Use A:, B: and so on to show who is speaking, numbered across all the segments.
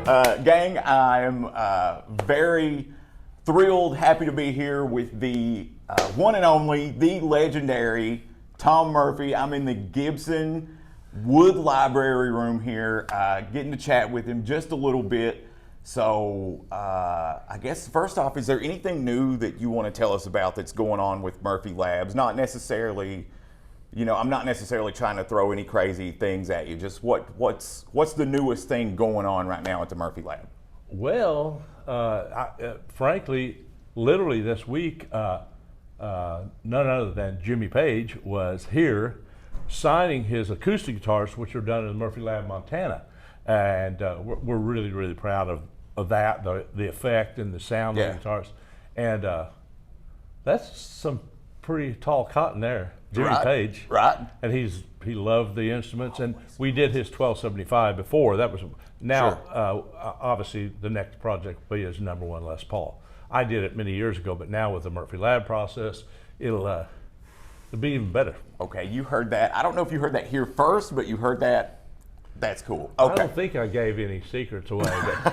A: Gang, I am very thrilled, happy to be here with the one and only, the legendary Tom Murphy. I'm in the Gibson Wood Library room here, getting to chat with him just a little bit. So I guess first off, is there anything new that you want to tell us about that's going on with Murphy Labs? Not necessarily, you know, I'm not necessarily trying to throw any crazy things at you. Just what's the newest thing going on right now at the Murphy Lab?
B: Well, frankly, literally this week, none other than Jimmy Page was here signing his acoustic guitars, which are done in the Murphy Lab, Montana. And we're really, really proud of that, the effect and the sound of the guitars. And that's some pretty tall cotton there, Jimmy Page.
A: Right.
B: And he loved the instruments, and we did his 1275 before. That was now, obviously, the next project will be his #1 Les Paul. I did it many years ago, but now with the Murphy Lab process, it'll be even better.
A: Okay, you heard that. I don't know if you heard that here first, but you heard that. That's cool. Okay.
B: I don't think I gave any secrets away.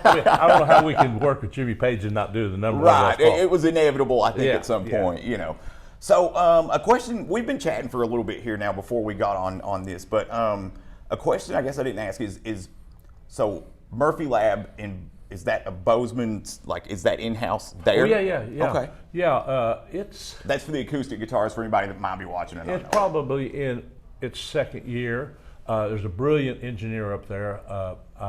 B: But I don't know how we can work with Jimmy Page and not do the #1 Les Paul.
A: It was inevitable, I think, at some point, you know. So a question, we've been chatting for a little bit here now before we got on this, but a question I guess I didn't ask is so Murphy Lab, is that a Bozeman, like, is that in-house there?
B: Oh, yeah.
A: Okay.
B: Yeah,
A: That's for the acoustic guitars for anybody that might be watching it.
B: It's probably in its second year. There's a brilliant engineer up there,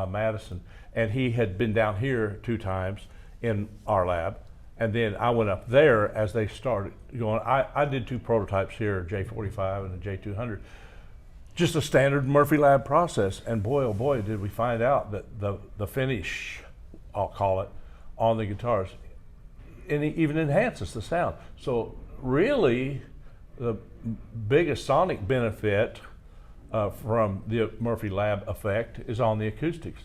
B: Madison, and he had been down here 2 times in our lab. And then I went up there as they started going. I did 2 prototypes here, J45 and the J200. Just a standard Murphy Lab process. And boy, oh boy, did we find out that the finish, I'll call it, on the guitars, and it even enhances the sound. So really, the biggest sonic benefit from the Murphy Lab effect is on the acoustics.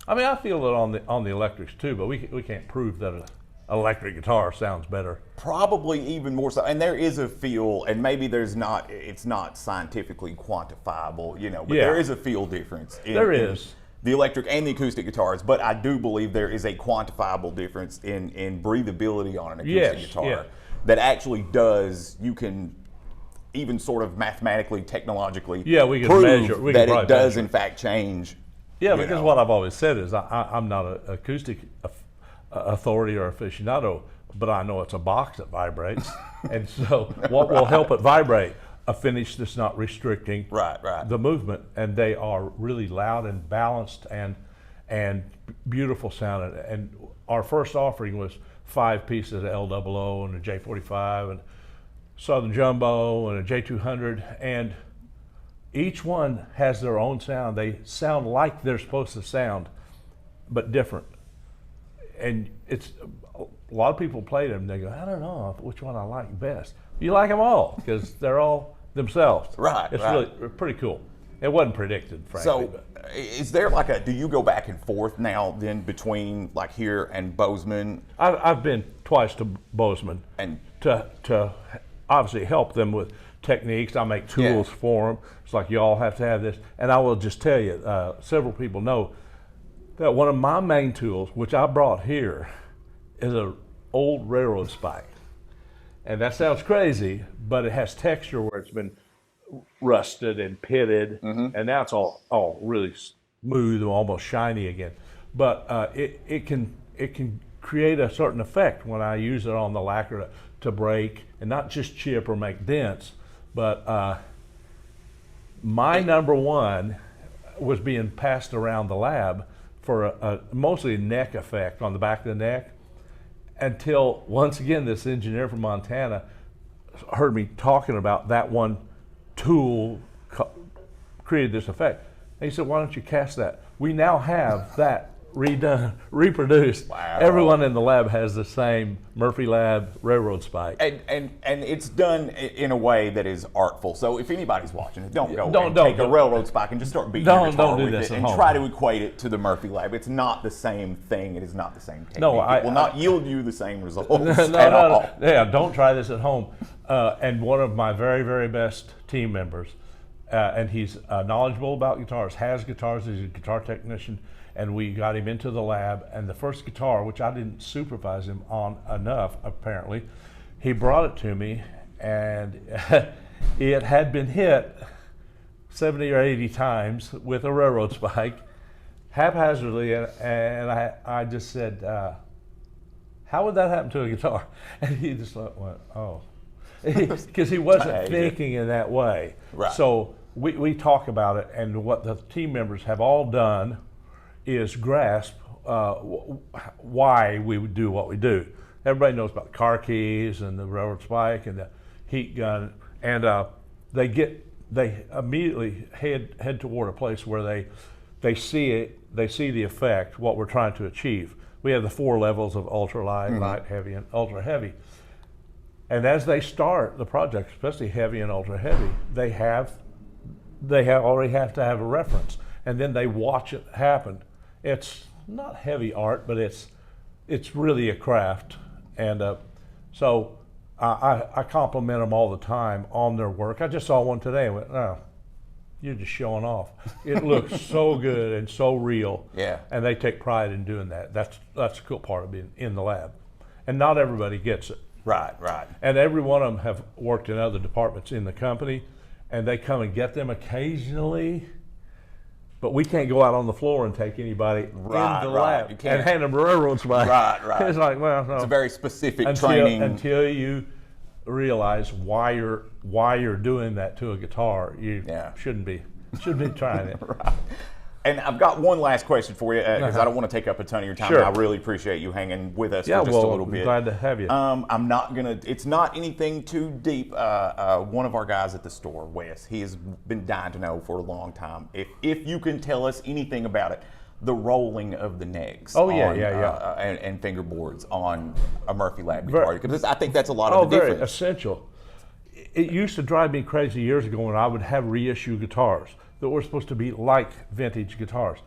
B: I mean, I feel it on the electrics too, but we can't prove that an electric guitar sounds better.
A: Probably even more so, and there is a feel, and maybe it's not scientifically quantifiable, you know, but there is a feel difference.
B: There is.
A: The electric and the acoustic guitars, but I do believe there is a quantifiable difference in breathability on an acoustic guitar that actually does, you can even sort of mathematically, technologically
B: we can
A: prove
B: measure,
A: that it does in fact change.
B: Yeah, because what I've always said is I'm not an acoustic authority or aficionado, but I know it's a box that vibrates. And so what will help it vibrate? A finish that's not restricting the movement, and they are really loud and balanced and beautiful sounding. And our first offering was 5 pieces of LOO and a J45 and Southern Jumbo and a J200, and each one has their own sound. They sound like they're supposed to sound, but different. And it's a lot of people play them. They go, I don't know which one I like best. You like them all because they're all themselves. It's really pretty cool. It wasn't predicted, frankly.
A: So, is there like do you go back and forth now then between like here and Bozeman?
B: I've been twice to Bozeman and to obviously help them with techniques. I make tools for them. It's like, you all have to have this. And I will just tell you, several people know that one of my main tools, which I brought here, is an old railroad spike. And that sounds crazy, but it has texture where it's been rusted and pitted, and now it's all really smooth and almost shiny again. But it can create a certain effect when I use it on the lacquer to break and not just chip or make dents. But my #1 was being passed around the lab for a mostly a neck effect on the back of the neck, until once again this engineer from Montana heard me talking about that one tool created this effect. And he said, why don't you cast that? We now have that redone, reproduced.
A: Wow.
B: Everyone in the lab has the same Murphy Lab railroad spike.
A: And it's done in a way that is artful. So if anybody's watching it, don't take a railroad spike and just start beating your guitar with it and try to equate it to the Murphy Lab. It's not the same thing. It is not the same technique. It will not yield you the same results at all.
B: Yeah, don't try this at home. And one of my very, very best team members and he's knowledgeable about guitars, has guitars, he's a guitar technician, and we got him into the lab. And the first guitar, which I didn't supervise him on enough apparently, he brought it to me, and it had been hit 70 or 80 times with a railroad spike, haphazardly, and I just said, how would that happen to a guitar? And he just went, oh. Because he wasn't thinking in that way.
A: Right.
B: So we talk about it, and what the team members have all done is grasp why we would do what we do. Everybody knows about the car keys and the railroad spike and the heat gun, and they immediately head toward a place where they see the effect, what we're trying to achieve. We have the 4 levels of ultra light, light, heavy, and ultra heavy. And as they start the project, especially heavy and ultra heavy, they already have to have a reference, and then they watch it happen. It's not heavy art, but it's really a craft, and so I compliment them all the time on their work. I just saw one today and went, "No, you're just showing off." It looks so good and so real.
A: Yeah.
B: And they take pride in doing that. That's the cool part of being in the lab, and not everybody gets it.
A: Right.
B: And every one of them have worked in other departments in the company, and they come and get them occasionally, but we can't go out on the floor and take anybody in the lab and hand them a railroad spike.
A: Right.
B: It's like, well, no.
A: It's a very specific training.
B: Until you realize why you're doing that to a guitar, you shouldn't be trying it.
A: Right. And I've got one last question for you, because I don't want to take up a ton of your time.
B: Sure.
A: I really appreciate you hanging with us for just a little bit.
B: Glad to have you.
A: It's not anything too deep. One of our guys at the store, Wes, he has been dying to know for a long time if you can tell us anything about it, the rolling of the necks. And fingerboards on a Murphy Lab guitar, because I think that's a lot of the difference.
B: Very essential. It used to drive me crazy years ago when I would have reissue guitars that were supposed to be like vintage guitars.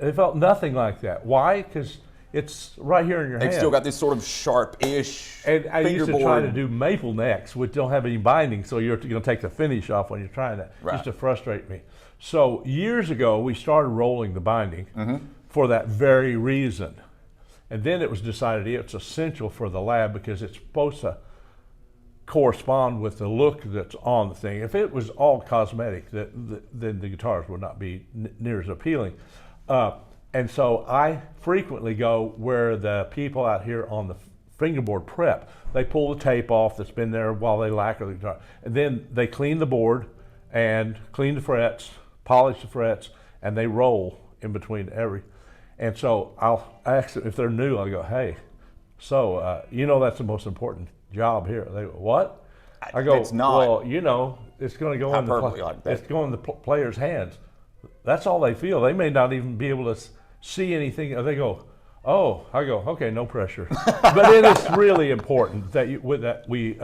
B: They felt nothing like that. Why? Because it's right here in your hand.
A: They've still got this sort of sharp-ish
B: And I
A: fingerboard.
B: used to try to do maple necks, which don't have any binding, so you're going to take the finish off when you're trying that. It used to frustrate me. So years ago, we started rolling the binding for that very reason. And then it was decided it's essential for the lab because it's supposed to correspond with the look that's on the thing. If it was all cosmetic, then the guitars would not be near as appealing. And so I frequently go where the people out here on the fingerboard prep, they pull the tape off that's been there while they lacquer the guitar. And then they clean the board and clean the frets, polish the frets, and they roll in between every. And so I'll ask them if they're new, I'll go, hey, so that's the most important job here. They go, what? I go,
A: it's not.
B: Well, it's going to go in it's going in the player's hands. That's all they feel. They may not even be able to see anything. They go, oh. I go, okay, no pressure. But it is really important that we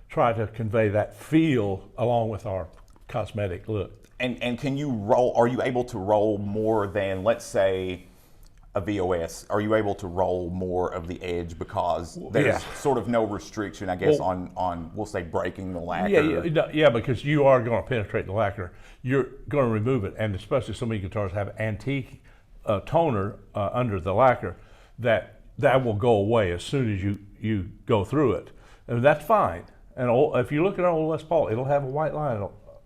B: try to convey that feel along with our cosmetic look.
A: And can you roll? Are you able to roll more than, let's say, a VOS? Are you able to roll more of the edge because there's sort of no restriction, I guess, on we'll say breaking the lacquer?
B: Yeah, because you are going to penetrate the lacquer. You're going to remove it, and especially so many guitars have antique toner under the lacquer that will go away as soon as you go through it, and that's fine. And if you look at an old Les Paul, it'll have a white line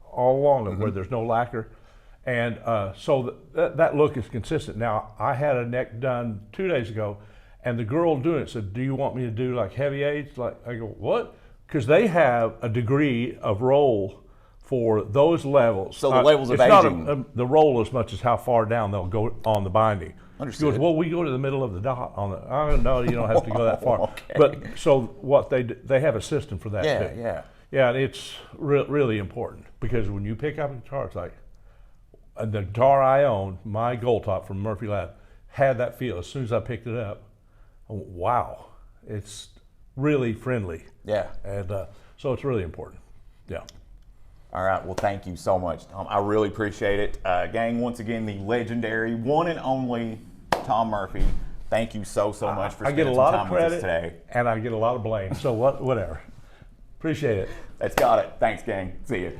B: all along it where there's no lacquer. And so that look is consistent. Now, I had a neck done 2 days ago, and the girl doing it said, do you want me to do like heavy age? I go, what? Because they have a degree of roll for those levels.
A: So the levels of
B: it's
A: aging.
B: Not the roll as much as how far down they'll go on the binding.
A: Understood.
B: She goes, well, we go to the middle of the dot on the, oh, no, you don't have to go that far.
A: Okay.
B: But so what they have a system for that too. Yeah, and it's really important because when you pick up a guitar, it's like, the guitar I own, my Gold Top from Murphy Lab, had that feel. As soon as I picked it up, I went, wow, it's really friendly.
A: Yeah.
B: And so it's really important. Yeah.
A: All right, well, thank you so much, Tom. I really appreciate it. Gang, once again, the legendary, one and only Tom Murphy. Thank you so much for spending some time with us today.
B: And I get a lot of blame, so whatever. Appreciate it.
A: That's got it. Thanks, gang. See you.